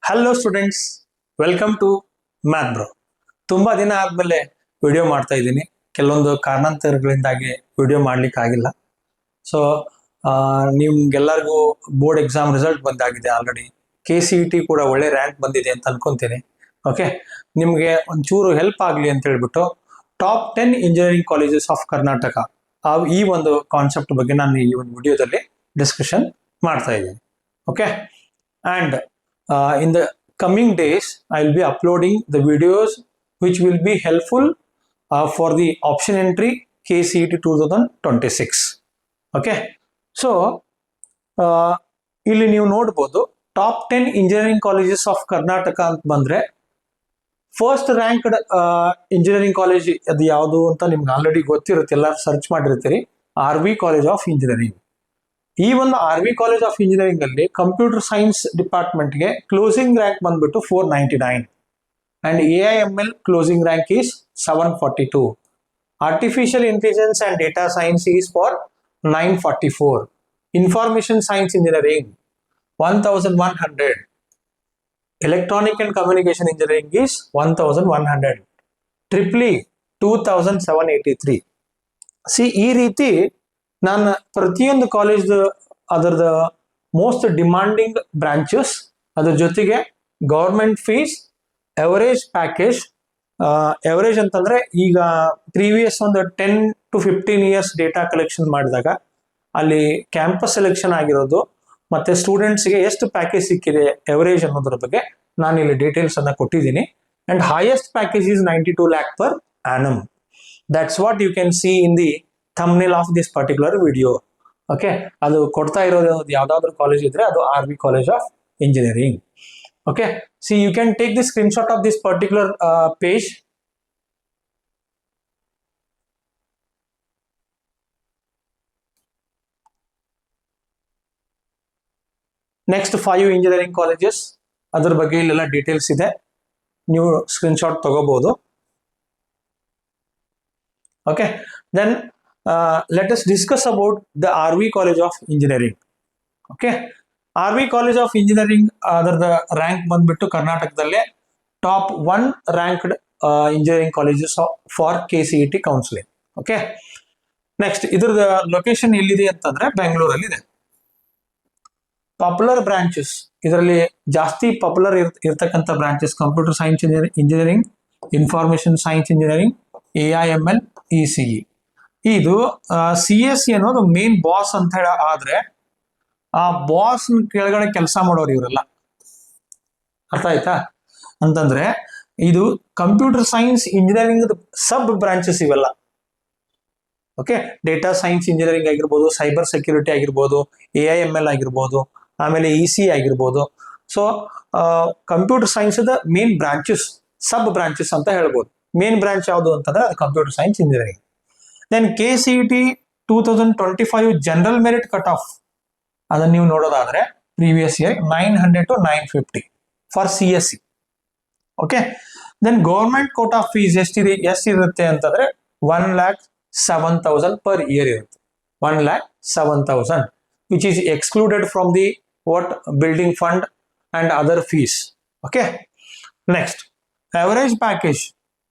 Hello students, welcome to math bro. ತುಂಬ ದಿನ ಆದಮೇಲೆ ವಿಡಿಯೋ ಮಾಡ್ತಾ ಇದ್ದೀನಿ. ಕೆಲವೊಂದು ಕಾರಣಾಂತರಗಳಿಂದಾಗಿ ವಿಡಿಯೋ ಮಾಡ್ಲಿಕ್ಕೆ ಆಗಿಲ್ಲ. ಸೊ ನಿಮ್ಗೆಲ್ಲರಿಗೂ ಬೋರ್ಡ್ ಎಕ್ಸಾಮ್ ರಿಸಲ್ಟ್ ಬಂದಾಗಿದೆ. ಆಲ್ರೆಡಿ KCET ಕೂಡ ಒಳ್ಳೆ ರ್ಯಾಂಕ್ ಬಂದಿದೆ ಅಂತ ಅನ್ಕೊಂತೀನಿ. ಓಕೆ, ನಿಮಗೆ ಒಂಚೂರು ಹೆಲ್ಪ್ ಆಗಲಿ ಅಂತ ಹೇಳ್ಬಿಟ್ಟು top 10 engineering colleges of Karnataka ಈ ಒಂದು ಕಾನ್ಸೆಪ್ಟ್ ಬಗ್ಗೆ ನಾನು ಈ ಒಂದು ವಿಡಿಯೋದಲ್ಲಿ ಡಿಸ್ಕಷನ್ ಮಾಡ್ತಾ ಇದ್ದೀನಿ. Okay, and in the coming days I will be uploading the videos which will be helpful for the option entry KCET 2026. Okay, so ಇಲ್ಲಿ ನೀವು ನೋಡಬಹುದು top 10 engineering colleges of Karnataka ಅಂತ ಬಂದ್ರೆ ಫಸ್ಟ್ ರ್ಯಾಂಕ್ಡ್ ಇಂಜಿನಿಯರಿಂಗ್ ಕಾಲೇಜ್ ಅದು ಯಾವುದು ಅಂತ ನಿಮ್ಗೆ already ಗೊತ್ತಿರುತ್ತೆ, ಎಲ್ಲ ಸರ್ಚ್ ಮಾಡಿರ್ತೀರಿ. RV college of engineering. ಈ ಒಂದು RV ಕಾಲೇಜ್ ಆಫ್ ಇಂಜಿನಿಯರಿಂಗ್ ಅಲ್ಲಿ ಕಂಪ್ಯೂಟರ್ ಸೈನ್ಸ್ ಡಿಪಾರ್ಟ್ಮೆಂಟ್ಗೆ ಕ್ಲೋಸಿಂಗ್ ರ್ಯಾಂಕ್ ಬಂದ್ಬಿಟ್ಟು 499 and AIML closing rank is 742. Artificial intelligence and data science is for 944. Information science engineering 1100. Electronic and communication engineering is 1100. Triple E 2783. ಈ ರೀತಿ ನಾನು ಪ್ರತಿಯೊಂದು college ಅದರದ ಮೋಸ್ಟ್ ಡಿಮಾಂಡಿಂಗ್ ಬ್ರಾಂಚಸ್, ಅದ್ರ ಜೊತೆಗೆ government fees, average package. Average ಅಂತಂದ್ರೆ ಈಗ ಪ್ರೀವಿಯಸ್ ಒಂದು 10 to 15 ಇಯರ್ಸ್ ಡೇಟಾ ಕಲೆಕ್ಷನ್ ಮಾಡಿದಾಗ ಅಲ್ಲಿ ಕ್ಯಾಂಪಸ್ ಸೆಲೆಕ್ಷನ್ ಆಗಿರೋದು ಮತ್ತೆ ಸ್ಟೂಡೆಂಟ್ಸ್ಗೆ ಎಷ್ಟು ಪ್ಯಾಕೇಜ್ ಸಿಕ್ಕಿದೆ ಎವರೇಜ್ ಅನ್ನೋದ್ರ ಬಗ್ಗೆ ನಾನು ಇಲ್ಲಿ ಡೀಟೇಲ್ಸ್ ಅನ್ನ ಕೊಟ್ಟಿದ್ದೀನಿ. And highest package is 92 lakh per annum. That's what you can see in the thumbnail of this particular video. Okay, ಅದು ಕೊಡ್ತಾ ಇರೋದು ಯಾವ್ದಾದ್ರು ಕಾಲೇಜ್ ಇದ್ರೆ ಅದು RV college of engineering. Okay, see you can take the screenshot of this particular page. Next 5 engineering colleges, ಅದ್ರ ಬಗ್ಗೆ ಇಲ್ಲೆಲ್ಲ details ಇದೆ, ನೀವು ಸ್ಕ್ರೀನ್ಶಾಟ್ ತಗೋಬಹುದು. Okay, then let us discuss about the RV College of Engineering. Okay, RV College of Engineering ಅದರದ rank ಬಂದ್ಬಿಟ್ಟು ಕರ್ನಾಟಕದಲ್ಲೇ top 1 ranked engineering colleges for KCET counselling. Okay, next ಇದ್ರದ ಲೊಕೇಶನ್ ಎಲ್ಲಿದೆ ಅಂತಂದ್ರೆ ಬೆಂಗಳೂರಲ್ಲಿ ಇದೆ. ಪಾಪ್ಯುಲರ್ ಬ್ರಾಂಚಸ್, ಇದರಲ್ಲಿ ಜಾಸ್ತಿ ಪಾಪ್ಯುಲರ್ ಇರ್ತಕ್ಕಂಥ branches computer science engineering, information science engineering, AIML, ECE. ಇದು CSE ಅನ್ನೋದು ಮೇನ್ ಬಾಸ್ ಅಂತ ಹೇಳ, ಆದ್ರೆ ಆ ಬಾಸ್ ಕೆಳಗಡೆ ಕೆಲಸ ಮಾಡೋರು ಇವರೆಲ್ಲ. ಅರ್ಥ ಆಯ್ತಾ ಅಂತಂದ್ರೆ ಇದು computer science engineering sub branches ಇವೆಲ್ಲ. ಓಕೆ, ಡೇಟಾ ಸೈನ್ಸ್ ಇಂಜಿನಿಯರಿಂಗ್ ಆಗಿರ್ಬೋದು, ಸೈಬರ್ ಸೆಕ್ಯೂರಿಟಿ ಆಗಿರ್ಬೋದು, AIML ಆಗಿರ್ಬೋದು, ಆಮೇಲೆ ECE ಆಗಿರ್ಬೋದು. So computer science main branches, sub branches ಅಂತ ಹೇಳ್ಬೋದು. ಮೇನ್ ಬ್ರಾಂಚ್ ಯಾವುದು ಅಂತಂದ್ರೆ computer science engineering. Then KCET 2025 general merit cut off ಅದನ್ನ ನೀವು ನೋಡೋದಾದ್ರೆ previous year 900 to 950 for CSE. Okay, then government quota fees ಎಷ್ಟಿರುತ್ತೆ ಅಂತಂದ್ರೆ 1,07,000 per year ಇರುತ್ತೆ. 1,07,000 which is excluded from the building fund and other fees. Okay, next average package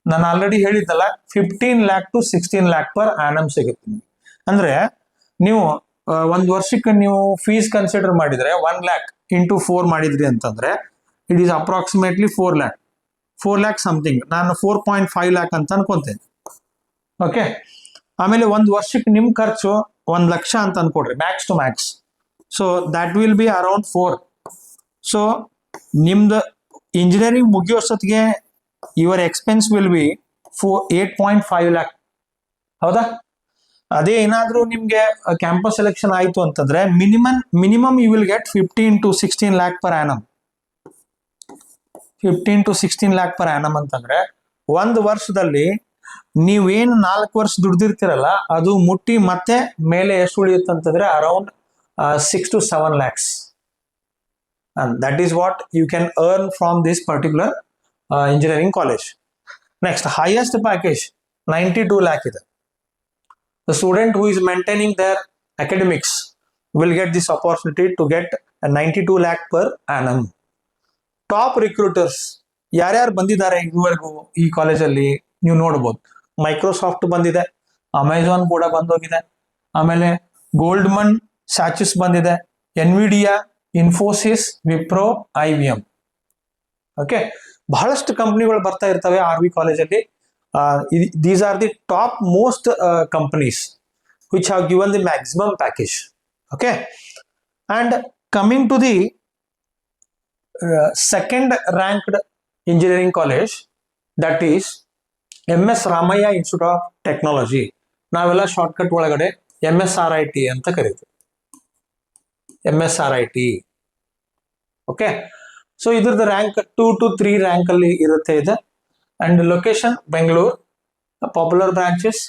ನಾನು already ಹೇಳಿದ್ದಲ್ಲ 15 lakh to 16 lakh per annum ಸಿಗುತ್ತೆ. ಅಂದ್ರೆ ನೀವು ಒಂದು ವರ್ಷಕ್ಕೆ ನೀವು ಫೀಸ್ ಕನ್ಸಿಡರ್ ಮಾಡಿದ್ರೆ 1 lakh into 4 ಮಾಡಿದ್ರಿ ಅಂತಂದ್ರೆ it is approximately 4 lakh something. ನಾನು 4.5 lakh ಅಂತ ಅನ್ಕೊಂತೇನೆ. ಓಕೆ, ಆಮೇಲೆ ಒಂದು ವರ್ಷಕ್ಕೆ ನಿಮ್ ಖರ್ಚು 1 ಲಕ್ಷ ಅಂತ ಅನ್ಕೊಡ್ರಿ, max to max. So that will be around 4. So ನಿಮ್ದು ಇಂಜಿನಿಯರಿಂಗ್ ಮುಗಿಯೋಷ್ಟೊತ್ತಿಗೆ your expense will be 8.5 lakh. ಹೌದಾ? ಅದೇ ಏನಾದ್ರೂ ನಿಮ್ಗೆ ಕ್ಯಾಂಪಸ್ ಸೆಲೆಕ್ಷನ್ ಆಯ್ತು ಅಂತಂದ್ರೆ minimum you will get 15 to 16 lakh per annum. 15 to 16 lakh per annum ಅಂತಂದ್ರೆ ಒಂದು ವರ್ಷದಲ್ಲಿ ನೀವೇನು 4 ವರ್ಷ ದುಡ್ದಿರ್ತೀರಲ್ಲ ಅದು ಮುಟ್ಟಿ ಮತ್ತೆ ಮೇಲೆ ಎಷ್ಟು ಉಳಿಯುತ್ತೆ ಅಂತಂದ್ರೆ around 6 to 7 lakhs. And that is what you can earn from this particular engineering college. Next, highest package 92 lakh ಇದೆ. The student who is maintaining their academics will get this opportunity to get a 92 lakh per annum. Top recruiters ಯಾರ್ಯಾರು ಬಂದಿದ್ದಾರೆ ಇದುವರೆಗೂ ಈ ಕಾಲೇಜಲ್ಲಿ ನೀವು ನೋಡ್ಬೋದು. Microsoft ಬಂದಿದೆ, Amazon ಕೂಡ ಬಂದೋಗಿದೆ, ಆಮೇಲೆ ಗೋಲ್ಡ್ಮನ್ ಸ್ಯಾಚಸ್ ಬಂದಿದೆ, Nvidia, Infosys, Wipro, IBM. Okay, ಬಹಳಷ್ಟು ಕಂಪ್ನಿಗಳು ಬರ್ತಾ ಇರ್ತವೆ RV ಕಾಲೇಜಲ್ಲಿ. These are the top most companies which have given the maximum package. Okay, and coming to the second ranked engineering college, that is MS Ramaiah Institute of Technology. ನಾವೆಲ್ಲ shortcut ಒಳಗಡೆ MSRIT ಅಂತ ಕರೀತೀವಿ. MSRIT. Okay, so ಇದ್ರದ್ದು rank 2 to 3 rank ಅಲ್ಲಿ ಇರುತ್ತೆ ಇದೆ. And location Bengaluru. Popular branches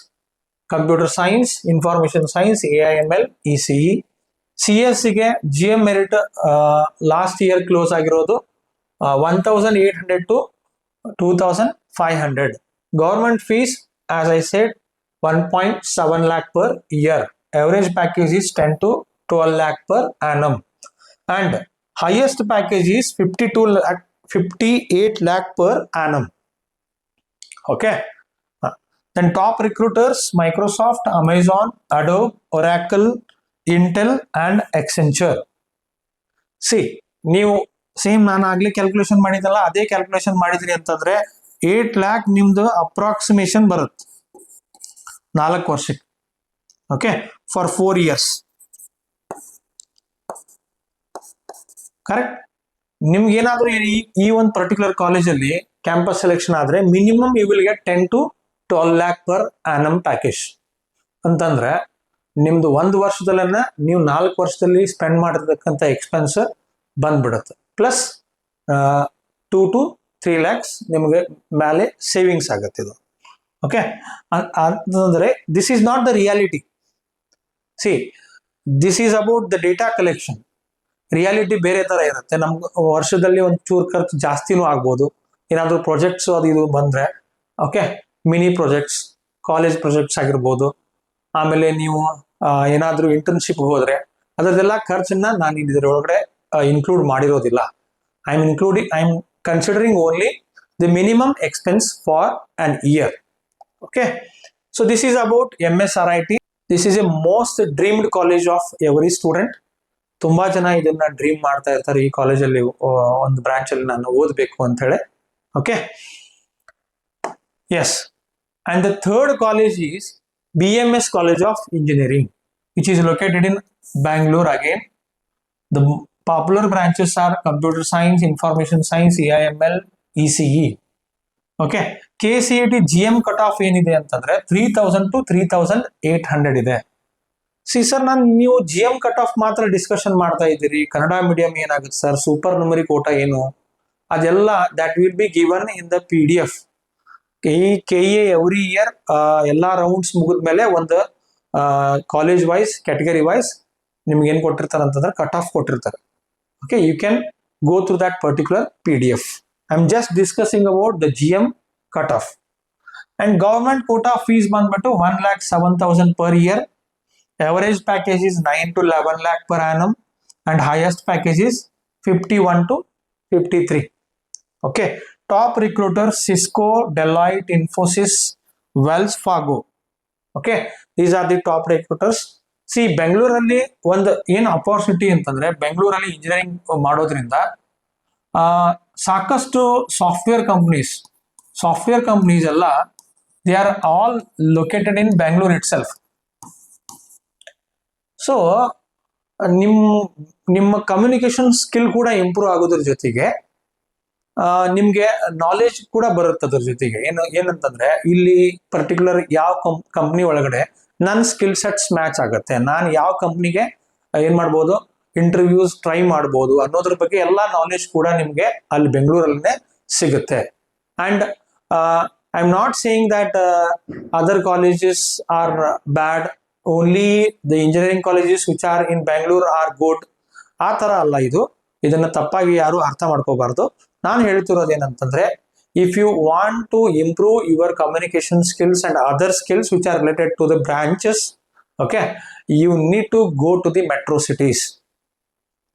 computer science, information science, AIML, ECE. CS ಗೆ GM merit last year close ಆಗಿರೋದು 1800 to 2500. Government fees as I said 1.7 lakh per year. Average package is 10 to 12 lakh per annum. And highest package is 58 lakh per annum. Okay. Then top recruiters: Microsoft, Amazon, Adobe, Oracle, Intel and Accenture. See, ನೀವು same ನಾನು ಆಗ್ಲೇ calculation ಮಾಡಿದಲ್ಲ, ಅದೇ calculation ಮಾಡಿದ್ರಿ ಅಂತಂದ್ರೆ 8 lakh ನಿಮ್ದು approximation ಬರುತ್ತೆ 4 ವರ್ಷಕ್ಕೆ. Okay, for 4 years. Correct. ನಿಮ್ಗೆ ಏನಾದ್ರೂ ಈ ಒಂದು ಪರ್ಟಿಕ್ಯುಲರ್ ಕಾಲೇಜಲ್ಲಿ ಕ್ಯಾಂಪಸ್ ಸೆಲೆಕ್ಷನ್ ಆದ್ರೆ minimum you will get 10 to 12 lakh per annum package ಅಂತಂದ್ರೆ ನಿಮ್ದು 1 ವರ್ಷದಲ್ಲೇ ನೀವು 4 ವರ್ಷದಲ್ಲಿ ಸ್ಪೆಂಡ್ ಮಾಡಿರ್ತಕ್ಕಂಥ ಎಕ್ಸ್ಪೆನ್ಸ್ ಬಂದ್ಬಿಡುತ್ತೆ. ಪ್ಲಸ್ 2 to 3 lakhs ನಿಮಗೆ ಮೇಲೆ ಸೇವಿಂಗ್ಸ್ ಆಗುತ್ತೆ ಇದು. ಓಕೆ, ಅಂತಂದ್ರೆ this is not the reality. C, this is about the data collection. Reality ಬೇರೆ ತರ ಇರುತ್ತೆ. ನಮ್ಗೆ ವರ್ಷದಲ್ಲಿ ಒಂದು ಚೂರು ಖರ್ಚು ಜಾಸ್ತಿನೂ ಆಗ್ಬೋದು. ಏನಾದರೂ ಪ್ರಾಜೆಕ್ಟ್ಸ್ ಅದು ಇದು ಬಂದ್ರೆ, okay, mini projects, college projects ಆಗಿರ್ಬೋದು. ಆಮೇಲೆ ನೀವು ಏನಾದರೂ ಇಂಟರ್ನ್ಶಿಪ್ ಹೋದ್ರೆ ಅದರದೆಲ್ಲ ಖರ್ಚನ್ನ ನಾನು ಇದರೊಳಗಡೆ ಇನ್ಕ್ಲೂಡ್ ಮಾಡಿರೋದಿಲ್ಲ. I am considering only the minimum expense for an year. Okay, so this is about MSRIT. This is a most dreamed college of every student. ತುಂಬಾ ಜನ ಇದನ್ನ ಡ್ರೀಮ್ ಮಾಡ್ತಾ ಇರ್ತಾರೆ, ಈ ಕಾಲೇಜಲ್ಲಿ ಒಂದು ಬ್ರಾಂಚ್ ಅಲ್ಲಿ ನಾನು ಓದಬೇಕು ಅಂತ ಹೇಳಿ. Okay, yes. And the third college is BMS College of Engineering, which is located in Bangalore again. The popular branches are Computer Science, Information Science, AIML, ECE. Okay, KCET GM cutoff ಏನಿದೆ ಅಂತಂದ್ರೆ 3000 to 3800 ಇದೆ. Sir, ನೀವು GM cut-of ಮಾತ್ರ discussion ಮಾಡ್ತಾ ಇದ್ದೀರಿ, Kannada medium ಏನಾಗುತ್ತೆ sir, super ನ್ಯೂಮರಿ Kota ಏನು, ಅದೆಲ್ಲ that will be given in the PDF. KE every year ಎಲ್ಲ ರೌಂಡ್ಸ್ ಮುಗಿದ್ಮೇಲೆ ಒಂದು ಕಾಲೇಜ್ ವೈಸ್, ಕ್ಯಾಟಗರಿ ವೈಸ್ ನಿಮ್ಗೆ ಏನ್ ಕೊಟ್ಟಿರ್ತಾರೆ ಅಂತಂದ್ರೆ ಕಟ್-ಆಫ್ ಕೊಟ್ಟಿರ್ತಾರೆ. Okay, you can go through that particular PDF. I am just discussing about the GM cutoff. And government quota fees ಬಂದ್ಬಿಟ್ಟು 1,07,000 per year. Average package is 9 to 11 lakh per annum and highest package is 51 to 53. Okay, top recruiters: Cisco, Deloitte, Infosys, Wells Fargo. Okay, these are the top recruiters. See, ಬೆಂಗಳೂರಲ್ಲಿ ಒಂದು ಏನು opportunity ಅಂತಂದ್ರೆ, ಬೆಂಗಳೂರಲ್ಲಿ engineering ಮಾಡೋದ್ರಿಂದ ಸಾಕಷ್ಟು software companies ಎಲ್ಲ they are all located in Bengaluru itself. So ನಿಮ್ಮ communication skill ಕೂಡ ಇಂಪ್ರೂವ್ ಆಗೋದ್ರ ಜೊತೆಗೆ ನಿಮ್ಗೆ ನಾಲೆಜ್ ಕೂಡ ಬರುತ್ತೆ. ಅದ್ರ ಜೊತೆಗೆ ಏನಂತಂದ್ರೆ ಇಲ್ಲಿ ಪರ್ಟಿಕ್ಯುಲರ್ ಯಾವ ಕಂಪ್ನಿ ಒಳಗಡೆ ನನ್ನ ಸ್ಕಿಲ್ ಸೆಟ್ಸ್ ಮ್ಯಾಚ್ ಆಗುತ್ತೆ, ನಾನು ಯಾವ ಕಂಪ್ನಿಗೆ ಏನ್ ಮಾಡ್ಬೋದು, ಇಂಟರ್ವ್ಯೂಸ್ ಟ್ರೈ ಮಾಡ್ಬೋದು ಅನ್ನೋದ್ರ ಬಗ್ಗೆ ಎಲ್ಲ ನಾಲೆಜ್ ಕೂಡ ನಿಮ್ಗೆ ಅಲ್ಲಿ ಬೆಂಗಳೂರಲ್ಲೇ ಸಿಗುತ್ತೆ. And I am not saying that other colleges are bad, only the engineering colleges which are in Bengaluru are good. ಆ ತರ ಅಲ್ಲ ಇದು. ಇದನ್ನ ತಪ್ಪಾಗಿ ಯಾರು ಅರ್ಥ ಮಾಡ್ಕೋಬಾರ್ದು. ನಾನು ಹೇಳ್ತಿರೋದು ಏನಂತಂದ್ರೆ, if you want to improve your communication skills and other skills which are related to the branches, okay, you need to go to the metro cities.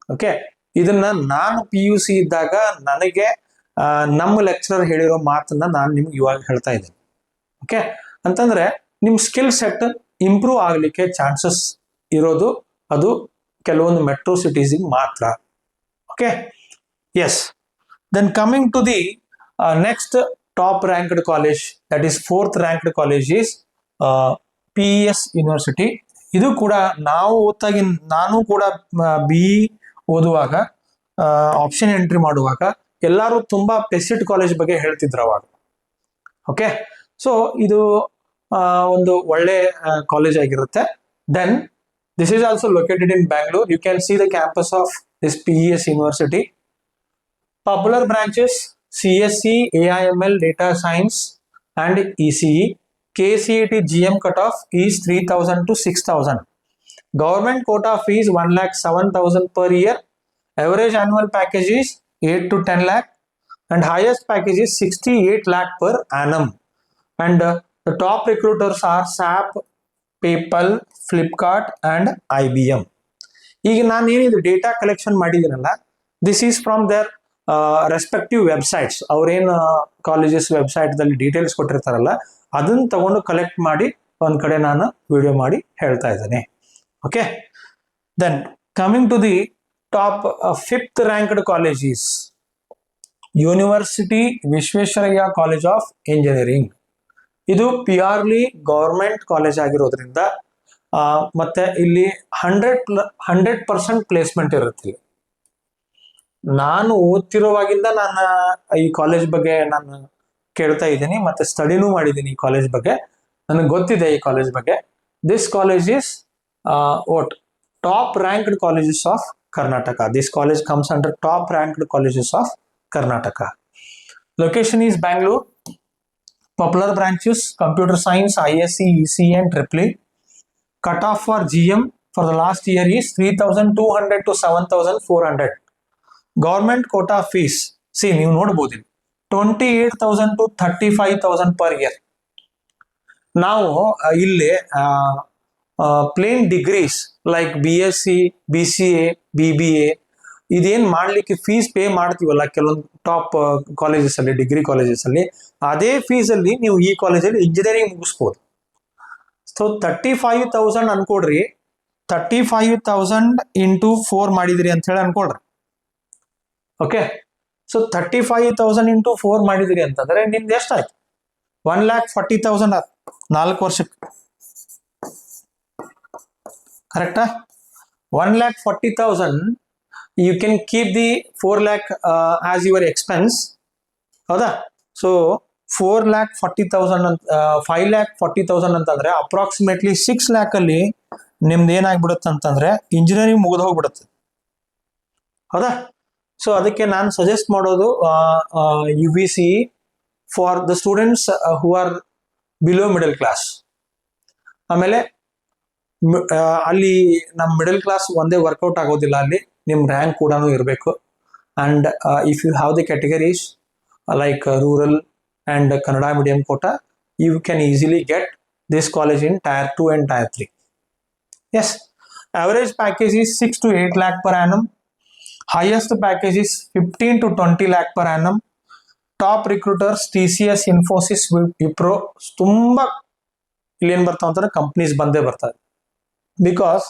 Okay, ಇದನ್ನ ನಾನು PUC ಇದ್ದಾಗ ನನಗೆ ನಮ್ಮ ಲೆಕ್ಚರರ್ ಹೇಳಿರೋ ಮಾತನ್ನ ನಾನು ನಿಮ್ಗೆ ಇವಾಗ ಹೇಳ್ತಾ ಇದ್ದೀನಿ. ಓಕೆ, ಅಂತಂದ್ರೆ ನಿಮ್ ಸ್ಕಿಲ್ ಸೆಟ್ ಇಂಪ್ರೂವ್ ಆಗ್ಲಿಕ್ಕೆ ಚಾನ್ಸಸ್ ಇರೋದು ಅದು ಕೆಲವೊಂದು ಮೆಟ್ರೋ ಸಿಟೀಸ್ ಮಾತ್ರ. Okay, yes. Then coming to the next top ranked college, that is 4th ranked college is PES university. ಇದು ಕೂಡ ನಾವು ಓದ್ತಾಗಿ ನಾನು ಕೂಡ BE ಓದುವಾಗ ಆಪ್ಷನ್ ಎಂಟ್ರಿ ಮಾಡುವಾಗ ಎಲ್ಲರೂ ತುಂಬಾ ಪೆಸಿಟ್ ಕಾಲೇಜ್ ಬಗ್ಗೆ ಹೇಳ್ತಿದ್ರು ಅವಾಗ. ಓಕೆ, ಸೊ ಇದು ಒಂದು ಒಳ್ಳೆ ಕಾಲೇಜ್ ಆಗಿರುತ್ತೆ. Then this is also located in Bangalore. You can see the campus of this PES university. Popular branches CSE, AIML, Data Science and ECE. KCET GM cutoff is 3,000 to 6,000. Government quota fees 1,07,000 per year. Average annual package is 8 to 10 lakh and highest package is 68 lakh per annum. And the top recruiters are SAP, PayPal, Flipkart and IBM. ಈಗ ನಾನು ಏನಿದು data collection ಮಾಡಿದ್ದೀನಲ್ಲ, this is from their respective websites. ಅವ್ರೇನು colleges ವೆಬ್ಸೈಟ್ದಲ್ಲಿ details ಕೊಟ್ಟಿರ್ತಾರಲ್ಲ ಅದನ್ನ ತಗೊಂಡು collect ಮಾಡಿ ಒಂದ್ ಕಡೆ ನಾನು ವಿಡಿಯೋ ಮಾಡಿ ಹೇಳ್ತಾ ಇದ್ದೇನೆ. Okay, then coming to the top 5th ranked college is university Visvesvaraya college of engineering. ಇದು ಪ್ಯೂರ್ಲಿ ಗೌರ್ಮೆಂಟ್ ಕಾಲೇಜ್ ಆಗಿರೋದ್ರಿಂದ ಮತ್ತೆ ಇಲ್ಲಿ 100% ಪ್ಲೇಸ್ಮೆಂಟ್ ಇರುತ್ತೆ. ನಾನು ಓದ್ತಿರೋವಾಗಿಂದ ನಾನು ಈ ಕಾಲೇಜ್ ಬಗ್ಗೆ ನಾನು ಕೇಳ್ತಾ ಇದ್ದೀನಿ ಮತ್ತೆ ಸ್ಟಡಿನೂ ಮಾಡಿದ್ದೀನಿ. ಈ ಕಾಲೇಜ್ ಬಗ್ಗೆ ನನಗೆ ಗೊತ್ತಿದೆ. ಈ ಕಾಲೇಜ್ ಬಗ್ಗೆ this college is what top ranked colleges of Karnataka. This college comes under top ranked colleges of Karnataka. Location is Bangalore. Popular branches computer science, ISC, ECE and EEE. Cutoff for GM for the last year is 3,200 to 7,400. Government quota fees, see ನೀವು ನೋಡಬಹುದು 28,000 to 35,000 per year. ನಾವು ಇಲ್ಲಿ plain degrees like BSc, BCA, BBA ಇದೇನ್ ಮಾಡ್ಲಿಕ್ಕೆ fees pay ಮಾಡ್ತೀವಲ್ಲ ಕೆಲವೊಂದು top colleges ಅಲ್ಲಿ, degree colleges ಅಲ್ಲಿ, ಅದೇ ಫೀಸ್ ಅಲ್ಲಿ ನೀವು ಈ ಕಾಲೇಜಲ್ಲಿ ಇಂಜಿನಿಯರಿಂಗ್ ಮುಗಿಸ್ಬೋದು. ಸೊ 35,000 ಅನ್ಕೊಡ್ರಿ, 35,000 ಇಂಟು 4 ಮಾಡಿದಿರಿ ಅಂತ ಹೇಳಿ ಅನ್ಕೊಳ್ರಿ. ಓಕೆ, ಸೊ 35,000 ಇಂಟು 4 ಮಾಡಿದಿರಿ ಅಂತಂದ್ರೆ ನಿಮ್ದು ಎಷ್ಟಾಯ್ತು? 1,40,000 4 ವರ್ಷಕ್ಕೆ. ಕರೆಕ್ಟಾ? 1,40,000 you can keep the 4 lakh as your expense. ಹೌದಾ? ಸೊ 4,40,000 5,40,000 ಅಂತಂದ್ರೆ ಅಪ್ರಾಕ್ಸಿಮೇಟ್ಲಿ 6 lakh ಅಲ್ಲಿ ನಿಮ್ದು ಏನಾಗ್ಬಿಡುತ್ತೆ ಅಂತಂದ್ರೆ ಇಂಜಿನಿಯರಿಂಗ್ ಮುಗಿದು ಹೋಗ್ಬಿಡುತ್ತೆ. ಹೌದಾ? ಸೊ ಅದಕ್ಕೆ ನಾನು ಸಜೆಸ್ಟ್ ಮಾಡೋದು UVC for the students who are below middle class. ಆಮೇಲೆ ಅಲ್ಲಿ ನಮ್ಮ ಮಿಡಲ್ ಕ್ಲಾಸ್ ಒಂದೇ ವರ್ಕೌಟ್ ಆಗೋದಿಲ್ಲ, ಅಲ್ಲಿ ನಿಮ್ಮ ರ್ಯಾಂಕ್ ಕೂಡ ಇರಬೇಕು. And if you have the categories like rural and Kannada medium quota, you can easily get this college in Tier 2 and Tier 3. Yes, average package is 6 to 8 lakh per annum. Highest package is 15 to 20 lakh per annum. Top recruiters TCS, Infosys, Wipro. ತುಂಬಾ ಇಲ್ಲಿ ಏನ್ ಬರ್ತಾವ ಅಂತಾರೆ companies ಬಂದೇ ಬರ್ತಾರೆ. Because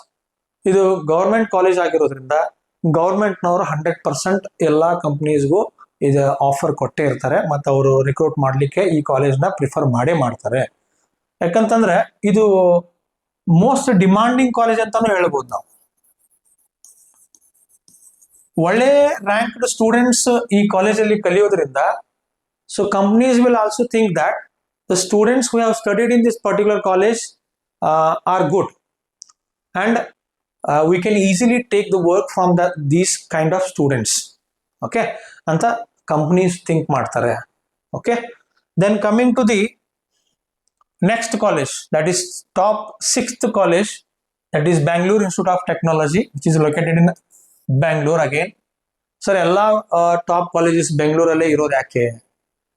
ಇದು government college ಆಗಿರೋದ್ರಿಂದ ಗೌರ್ಮೆಂಟ್ನವರು 100% ಎಲ್ಲಾ ಕಂಪ್ನೀಸ್ಗೂ ಇದು ಆಫರ್ ಕೊಟ್ಟೇ ಇರ್ತಾರೆ. ಮತ್ತು ಅವರು ರಿಕ್ರೂಟ್ ಮಾಡ್ಲಿಕ್ಕೆ ಈ ಕಾಲೇಜ್ನ ಪ್ರಿಫರ್ ಮಾಡೇ ಮಾಡ್ತಾರೆ. ಯಾಕಂತಂದ್ರೆ ಇದು ಮೋಸ್ಟ್ ಡಿಮಾಂಡಿಂಗ್ ಕಾಲೇಜ್ ಅಂತಾನು ಹೇಳ್ಬೋದು ನಾವು. ಒಳ್ಳೆ ರ್ಯಾಂಕ್ಡ್ ಸ್ಟೂಡೆಂಟ್ಸ್ ಈ ಕಾಲೇಜಲ್ಲಿ ಕಲಿಯೋದ್ರಿಂದ so companies will also think that the students who have studied in this particular college are good and we can easily take the work from these kind of students. Okay, anta companies think ಮಾಡ್ತಾರೆ. Okay, then coming to the next college, that is top 6th college, that is Bangalore Institute of Technology, which is located in Bangalore again. Sir ಎಲ್ಲ top colleges ಬೆಂಗಳೂರಲ್ಲೇ ಇರೋದು ಯಾಕೆ?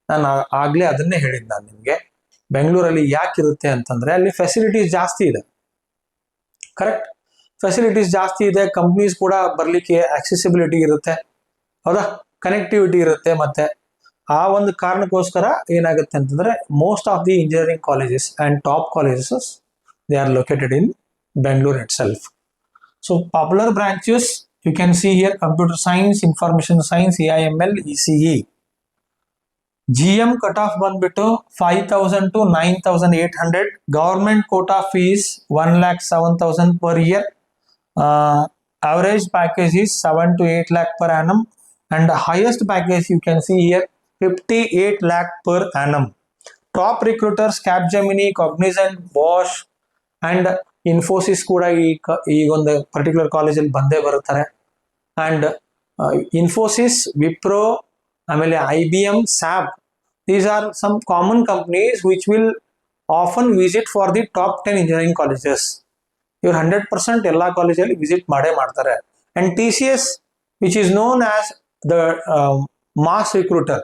ನಾನು ಆಗ್ಲೇ ಅದನ್ನೇ ಹೇಳಿದ್ದು ನಾನು ನಿಮಗೆ. ಬೆಂಗಳೂರಲ್ಲಿ ಯಾಕೆ ಇರುತ್ತೆ ಅಂತಂದ್ರೆ ಅಲ್ಲಿ ಫೆಸಿಲಿಟೀಸ್ ಜಾಸ್ತಿ ಇದೆ. ಕರೆಕ್ಟ್, ಫೆಸಿಲಿಟೀಸ್ ಜಾಸ್ತಿ ಇದೆ, ಕಂಪ್ನೀಸ್ ಕೂಡ ಬರ್ಲಿಕ್ಕೆ ಆಕ್ಸೆಸಿಬಿಲಿಟಿ ಇರುತ್ತೆ, ಹೌದಾ, ಕನೆಕ್ಟಿವಿಟಿ ಇರುತ್ತೆ. ಮತ್ತೆ ಆ ಒಂದು ಕಾರಣಕ್ಕೋಸ್ಕರ ಏನಾಗುತ್ತೆ ಅಂತಂದ್ರೆ most of the engineering colleges and top colleges they are located in Bengaluru itself. So popular branches you can see here computer science, information science, AIML, ECE. GM cut off ಬಂದ್ಬಿಟ್ಟು 5,000 to 9,800. Government quota fees 1,07,000 per year. Average package is 7 to 8 lakh per annum, and the highest package you can see here 58 lakh per annum. Top recruiters Capgemini, Cognizant, Bosch and Infosys ಕೂಡ ಈ ಒಂದು particular ಕಾಲೇಜಲ್ಲಿ ಬಂದೇ ಬರುತ್ತಾರೆ. And Infosys, Wipro, ಆಮೇಲೆ IBM, SAP, these are some common companies which will often visit for the top 10 engineering colleges. ಇವ್ರು 100% ಎಲ್ಲ ಕಾಲೇಜಲ್ಲಿ ವಿಸಿಟ್ ಮಾಡೇ ಮಾಡ್ತಾರೆ. And TCS, which is known as the mass recruiter.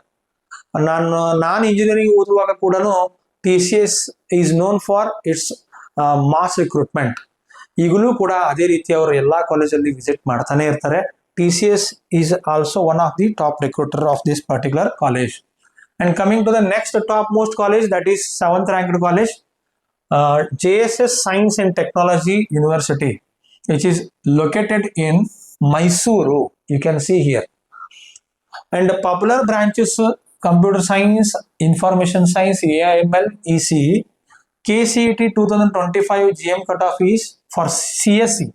ನಾನು ಇಂಜಿನಿಯರಿಂಗ್ ಓದುವಾಗ ಕೂಡ TCS is known for its mass recruitment. ಈಗಲೂ ಕೂಡ ಅದೇ ರೀತಿ ಅವರು ಎಲ್ಲಾ ಕಾಲೇಜಲ್ಲಿ ವಿಸಿಟ್ ಮಾಡ್ತಾನೆ ಇರ್ತಾರೆ. TCS is also one of the top recruiter of this particular college. And coming to the next top most college, that is 7th ranked college, JSS Science and Technology University, which is located in Mysuru. You can see here. And the popular branches computer science, information science, AIML, ECE. KCET 2025 GM cutoff is for CSE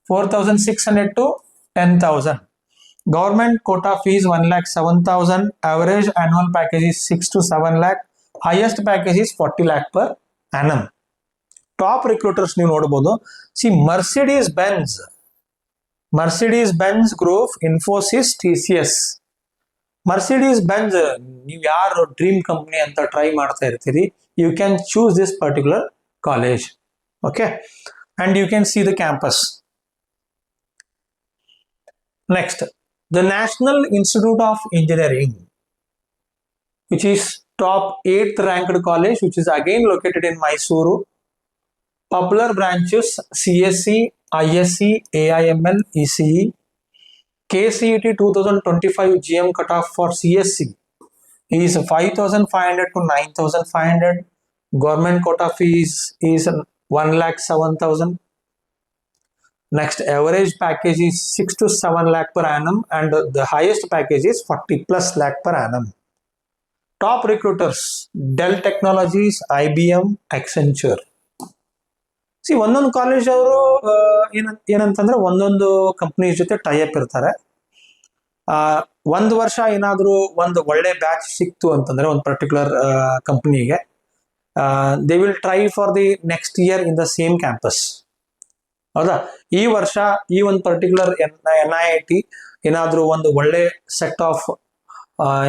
4,600 to 10,000. Government quota fees 1,07,000. Average annual package is 6 to 7 lakh. Highest package is 40 lakh per annum. Top recruiters ನೀವು ನೋಡಬಹುದು. See, Mercedes Benz Group, Infosys, TCS. Mercedes Benz ನೀವು ಯಾರು dream company ಅಂತ try ಮಾಡ್ತಾ ಇರ್ತೀರಿ, you can choose this particular college. Okay, and you can see the campus. Next, the National Institute of Engineering, which is top 8th ranked college, which is again located in Mysuru. Popular branches CSE, ISE, AIML, ECE. KCET 2025 GM cutoff for CSE is 5,500 to 9,500. Government quota fees is 1,07,000. Next, average package is 6 to 7 lakh per annum, and the highest package is 40 plus lakh per annum. Top recruiters Dell Technologies, IBM, Accenture. See, ಒಂದೊಂದು college ಅವರು ಏನಂತಂದ್ರೆ ಒಂದೊಂದು company ಜೊತೆ tie up ಇರ್ತಾರೆ. ಒಂದು ವರ್ಷ ಏನಾದರೂ ಒಂದು ಒಳ್ಳೆ ಬ್ಯಾಚ್ ಸಿಕ್ತು ಅಂತಂದ್ರೆ ಒಂದು ಪರ್ಟಿಕ್ಯುಲರ್ ಕಂಪ್ನಿಗೆ, they will try for the next year in the same campus. ಹೌದಾ, ಈ ವರ್ಷ ಈ ಒಂದು ಪರ್ಟಿಕ್ಯುಲರ್ NIIT ಏನಾದರೂ ಒಂದು ಒಳ್ಳೆ ಸೆಟ್ ಆಫ್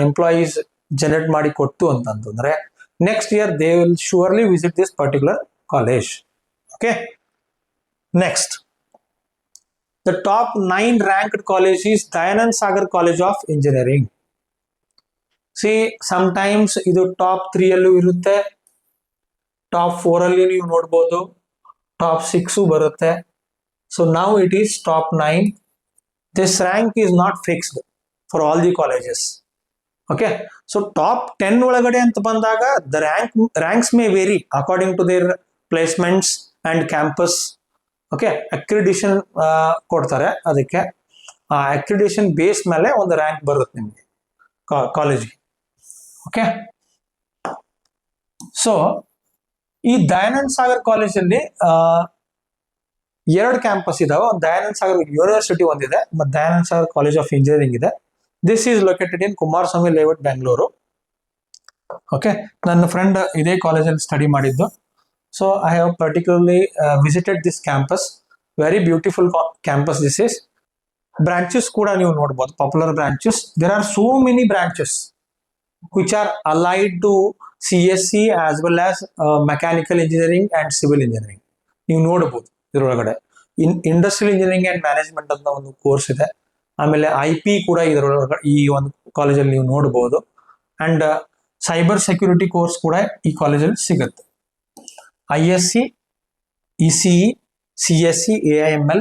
ಎಂಪ್ಲಾಯೀಸ್ ಜನರೇಟ್ ಮಾಡಿ ಕೊಟ್ಟು ಅಂತಂದ್ರೆ next year they will surely visit this particular college. Okay, next, the top 9 ranked college is Dayanand Sagar College of Engineering. See, sometimes ಇದು ಟಾಪ್ 3 ಅಲ್ಲೂ ಇರುತ್ತೆ, ಟಾಪ್ 4 ಅಲ್ಲಿ ನೀವು ನೋಡಬಹುದು, ಟಾಪ್ 6 ಬರುತ್ತೆ. So now it is top 9. This rank is not fixed for all the colleges. Okay, so top 10 ಒಳಗಡೆ ಅಂತ ಬಂದಾಗ the ranks may vary according to their placements and campus. Okay, accreditation ಕೊಡ್ತಾರೆ, ಅದಕ್ಕೆ accreditation base ಮೇಲೆ ಒಂದು rank ಬರುತ್ತೆ ನಿಮಗೆ ಕಾಲೇಜ್ಗೆ. ಓಕೆ, ಸೊ ಈ ದಯಾನಂದ್ ಸಾಗರ್ ಕಾಲೇಜಲ್ಲಿ 2 ಕ್ಯಾಂಪಸ್ ಇದಾವೆ. ಒಂದು ದಯಾನಂದ್ ಸಾಗರ್ ಯೂನಿವರ್ಸಿಟಿ ಒಂದಿದೆ, ಮತ್ತು Dayanand Sagar college of engineering ಇದೆ. This is located in Kumaraswamy layout, Bengaluru. Okay, ನನ್ನ ಫ್ರೆಂಡ್ ಇದೇ ಕಾಲೇಜಲ್ಲಿ ಸ್ಟಡಿ ಮಾಡಿದ್ದು. So I have particularly visited this campus. Very beautiful campus this is. Branches kuda ನೀವು ನೋಡಬಹುದು, popular branches. There are so many branches which are allied to CSE as well as mechanical engineering and civil engineering. ನೀವು ನೋಡಬಹುದು ಇದರೊಳಗಡೆ industrial engineering and management ಅಂತ ಒಂದು course ಇದೆ. ಆಮೇಲೆ IP ಕೂಡ ಇದರೊಳಗಡೆ ಈ ಒಂದು ಕಾಲೇಜಲ್ಲಿ ನೀವು ನೋಡಬಹುದು. ಅಂಡ್ ಸೈಬರ್ ಸೆಕ್ಯೂರಿಟಿ ಕೋರ್ಸ್ ಕೂಡ ಈ ಕಾಲೇಜಲ್ಲಿ ಸಿಗುತ್ತೆ. ISC, ECE, CSE, AIML,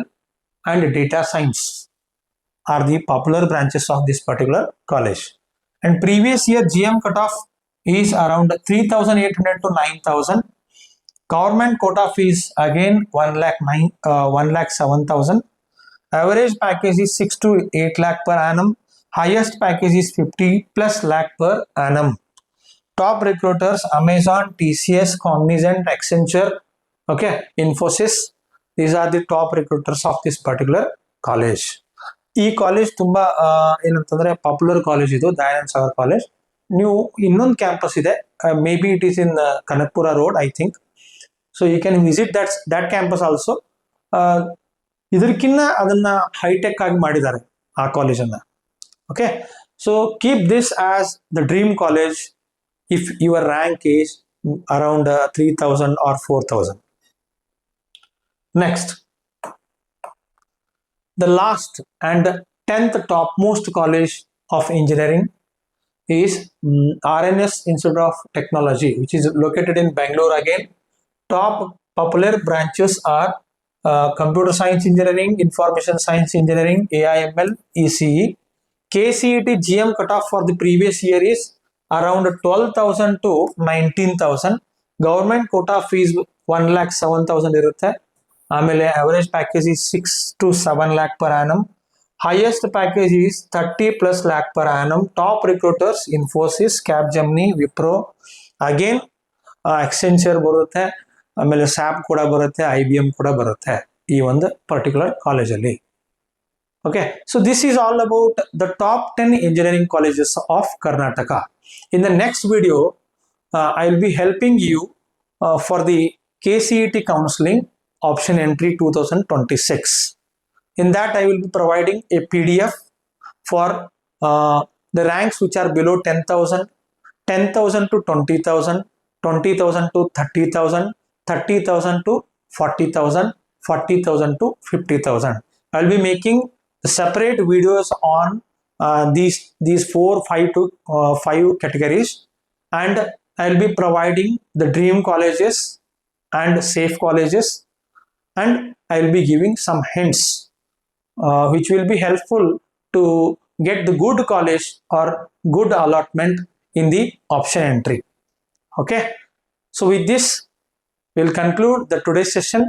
and data science are the popular branches of this particular college. And previous year GM cutoff is around 3,800 to 9,000. Government quota fees again 1,07,000. Average package is 6 to 8 lakh per annum. Highest package is 50 plus lakh per annum. Top recruiters Amazon, TCS, Cognizant, Accenture, okay, Infosys. These are the top recruiters of this particular college. ಈ college ತುಂಬಾ ಏನಂತಂದ್ರೆ popular college ಇದು, Dayananda Sagar college. ನೀವು ಇನ್ನೊಂದು campus ಇದೆ, maybe it is in Kanakapura road I think. So you can visit that campus also. ಇದಕ್ಕಿನ್ನ ಅದನ್ನ hi tech ಆಗಿ ಮಾಡಿದ್ದಾರೆ ಆ ಕಾಲೇಜನ್ನ. Okay, so keep this as the dream college if your rank is around 3,000 or 4,000. Next, the last and 10th topmost college of engineering is RNS Institute of Technology, which is located in Bangalore again. Top popular branches are computer science engineering, information science engineering, AIML, ECE. KCET GM cutoff for the previous year is around 12,000 to 19,000. Government quota fees 1,07,000 irutte. ಆಮೇಲೆ average package is 6 to 7 lakh per annum. Highest package is 30 plus lakh per annum. Top recruiters Infosys, Capgemini, Wipro, again Accenture ಬರುತ್ತೆ, ಆಮೇಲೆ SAP ಕೂಡ ಬರುತ್ತೆ, IBM ಕೂಡ ಬರುತ್ತೆ ಈ ಒಂದು particular ಕಾಲೇಜಲ್ಲಿ. Okay, so this is all about the top 10 engineering colleges of Karnataka. In the next video, I will be helping you for the KCET counseling option entry 2026. In that, I will be providing a PDF for the ranks which are below 10,000, 10,000 to 20,000, 20,000 to 30,000, 30,000 to 40,000, 40,000 to 50,000. I will be making separate videos on these 4, 5 to 5 categories, and I will be providing the dream colleges and safe colleges, and I will be giving some hints which will be helpful to get the good college or good allotment in the option entry. Okay, so with this we'll conclude the today's session.